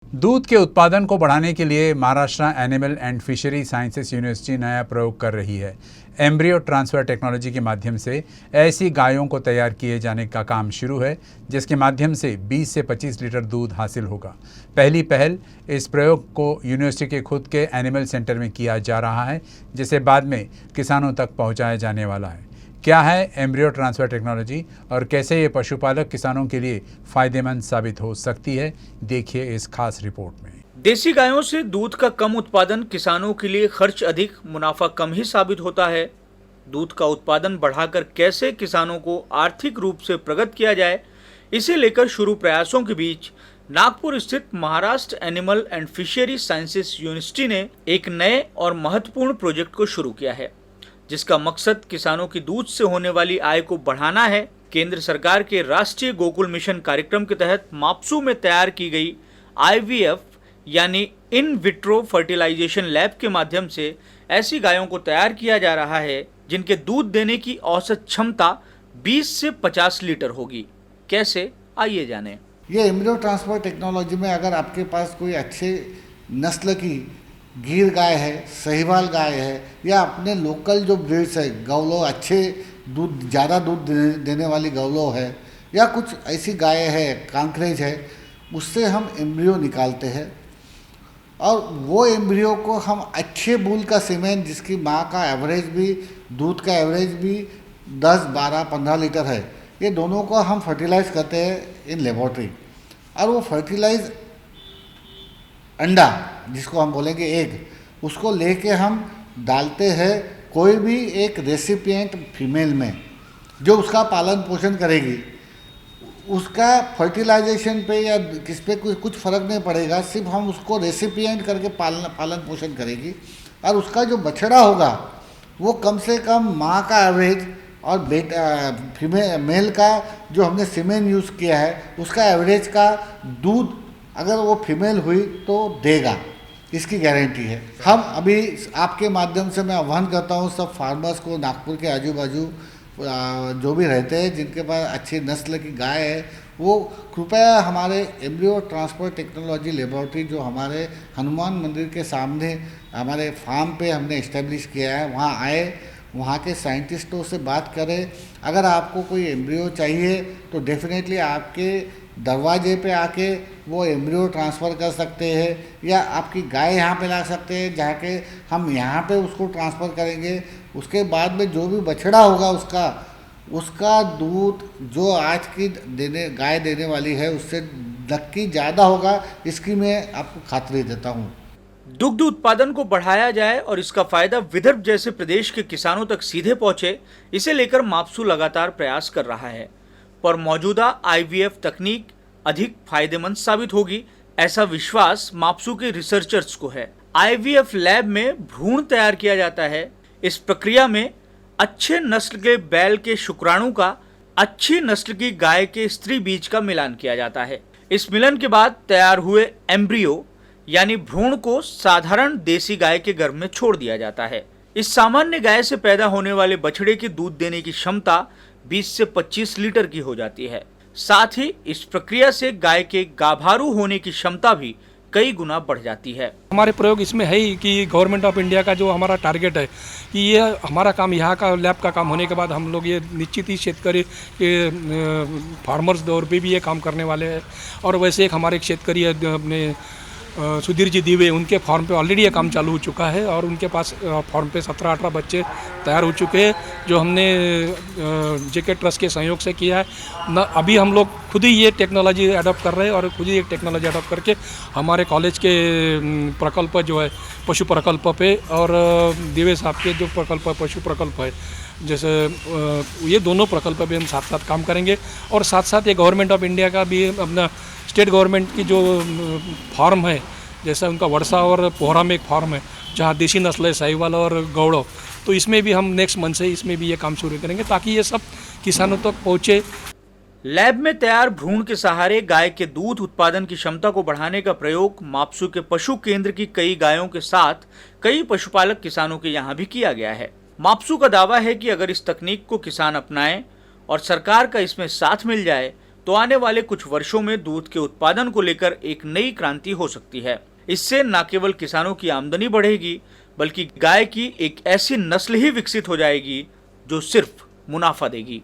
दूध के उत्पादन को बढ़ाने के लिए Maharashtra animal and fishery sciences university नया प्रयोग कर रही है। एम्ब्रियो ट्रांसफर टेक्नोलॉजी के माध्यम से ऐसी गायों को तैयार किए जाने का काम शुरू है, जिसके माध्यम से 20 से 25 लीटर दूध हासिल होगा। पहली पहल इस प्रयोग को यूनिवर्सिटी के खुद के एनिमल सेंटर में किया जा रहा है, जिसे बाद में किसानों तक पहुंचाया जाने वाला है। क्या है एम्ब्रियो ट्रांसफर टेक्नोलॉजी और कैसे ये पशुपालक किसानों के लिए फायदेमंद साबित हो सकती है, देखिए इस खास रिपोर्ट में। देसी गायों से दूध का कम उत्पादन किसानों के लिए खर्च अधिक, मुनाफा कम ही साबित होता है। दूध का उत्पादन बढ़ाकर कैसे किसानों को आर्थिक रूप से प्रगत किया जाए, इसे लेकर शुरू प्रयासों के बीच नागपुर स्थित Maharashtra animal and fishery sciences university ने एक नए और महत्वपूर्ण प्रोजेक्ट को शुरू किया है, जिसका मकसद किसानों की दूध से होने वाली आय को बढ़ाना है। केंद्र सरकार के राष्ट्रीय गोकुल मिशन कार्यक्रम के तहत माप्सू में तैयार की गई IVF यानी इन विट्रो फर्टिलाइजेशन लैब के माध्यम से ऐसी गायों को तैयार किया जा रहा है जिनके दूध देने की औसत क्षमता 20 से 50 लीटर होगी। कैसे, आइए जानें। ये एम्ब्रियो ट्रांसफर टेक्नोलॉजी में अगर आपके पास कोई अच्छे नस्ल की गिर गाय है, सहीवाल गाय है, या अपने लोकल जो ब्रीड्स है, गौलो अच्छे दूध ज़्यादा दूध देने वाली गौलो है, या कुछ ऐसी गाय है, कांकरेज है, उससे हम एम्ब्रियो निकालते हैं और वो एम्ब्रियो को हम अच्छे बूल का सीमेंट, जिसकी माँ का एवरेज भी, दूध का एवरेज भी 10, 12, 15 लीटर है, ये दोनों को हम फर्टिलाइज करते हैं इन लेबोरेटरी। और वो फर्टिलाइज अंडा, जिसको हम बोलेंगे एग, उसको लेके हम डालते हैं कोई भी एक रेसिपिएंट फीमेल में, जो उसका पालन पोषण करेगी। उसका फर्टिलाइजेशन पे या किस पे कुछ फ़र्क नहीं पड़ेगा, सिर्फ हम उसको रेसिपिएंट करके पालन पोषण करेगी। और उसका जो बछड़ा होगा वो कम से कम माँ का एवरेज और फीमेल मेल का जो हमने सीमेन यूज़ किया है उसका एवरेज का दूध अगर वो फीमेल हुई तो देगा, इसकी गारंटी है। हम अभी आपके माध्यम से मैं आह्वान करता हूँ सब फार्मर्स को, नागपुर के आजू बाजू जो भी रहते हैं जिनके पास अच्छी नस्ल की गाय है, वो कृपया हमारे एम्ब्रियो ट्रांसफर टेक्नोलॉजी लेबोरेटरी जो हमारे हनुमान मंदिर के सामने हमारे फार्म पे हमने इस्टेब्लिश किया है, वहाँ आए, वहाँ के साइंटिस्टों से बात करें। अगर आपको कोई एम्ब्रियो चाहिए तो डेफिनेटली आपके दरवाजे पे आके वो एम्ब्रियो ट्रांसफ़र कर सकते हैं, या आपकी गाय यहाँ पे ला सकते हैं, जाके हम यहाँ पे उसको ट्रांसफ़र करेंगे। उसके बाद में जो भी बछड़ा होगा उसका दूध जो आज की गाय देने वाली है उससे नक्की ज़्यादा होगा, इसकी मैं आपको खातरी देता हूँ। दुग्ध उत्पादन को बढ़ाया जाए और इसका फायदा विदर्भ जैसे प्रदेश के किसानों तक सीधे पहुंचे, इसे लेकर माप्सू लगातार प्रयास कर रहा है। पर मौजूदा IVF तकनीक अधिक फायदेमंद साबित होगी, ऐसा विश्वास माप्सू के रिसर्चर्स को है। IVF लैब में भ्रूण तैयार किया जाता है। इस प्रक्रिया में अच्छे नस्ल के बैल के शुक्राणु का अच्छी नस्ल की गाय के स्त्री बीज का मिलान किया जाता है। इस मिलन के बाद तैयार हुए एम्ब्रियो यानी भ्रूण को साधारण देसी गाय के गर्भ में छोड़ दिया जाता है। इस सामान्य गाय से पैदा होने वाले बछड़े की दूध देने की क्षमता 20 से 25 लीटर की हो जाती है। साथ ही इस प्रक्रिया से गाय के गाभारू होने की क्षमता भी कई गुना बढ़ जाती है। हमारे प्रयोग इसमें है ही कि गवर्नमेंट ऑफ इंडिया का जो हमारा टारगेट है कि ये हमारा काम, यहाँ का लैब का काम होने के बाद हम लोग ये निश्चित ही शेतकरी के फार्मर्स दौर पे भी ये काम करने वाले हैं। और वैसे एक हमारे एक शेतकरी अपने सुधीर जी दीवे, उनके फार्म पे ऑलरेडी ये काम चालू हो चुका है और उनके पास फार्म पे 17-18 बच्चे तैयार हो चुके हैं, जो हमने JK ट्रस्ट के सहयोग से किया है। अभी हम लोग खुद ही ये टेक्नोलॉजी अडॉप्ट कर रहे हैं और खुद ही एक टेक्नोलॉजी अडॉप्ट करके हमारे कॉलेज के प्रकल्प जो है पशु प्रकल्प पे और दीवे साहब के जो प्रकल्प पशु प्रकल्प है, जैसे ये दोनों प्रकल्प पे हम साथ साथ काम करेंगे। और साथ साथ ये गवर्नमेंट ऑफ इंडिया का भी अपना स्टेट गवर्नमेंट की जो फार्म है, जैसा उनका वर्षा और पोहरा में एक फार्म है जहाँ देसी नस्ल है साहिवाल और गौड़ो, तो इसमें भी हम नेक्स्ट मंथ से इसमें भी ये काम शुरू करेंगे ताकि ये सब किसानों तक पहुँचे। लैब में तैयार भ्रूण के सहारे गाय के दूध उत्पादन की क्षमता को बढ़ाने का प्रयोग माप्सू के पशु केंद्र की कई गायों के साथ कई पशुपालक किसानों के यहाँ भी किया गया है। माप्सू का दावा है कि अगर इस तकनीक को किसान अपनाएं और सरकार का इसमें साथ मिल जाए तो आने वाले कुछ वर्षों में दूध के उत्पादन को लेकर एक नई क्रांति हो सकती है। इससे न केवल किसानों की आमदनी बढ़ेगी, बल्कि गाय की एक ऐसी नस्ल ही विकसित हो जाएगी जो सिर्फ मुनाफा देगी।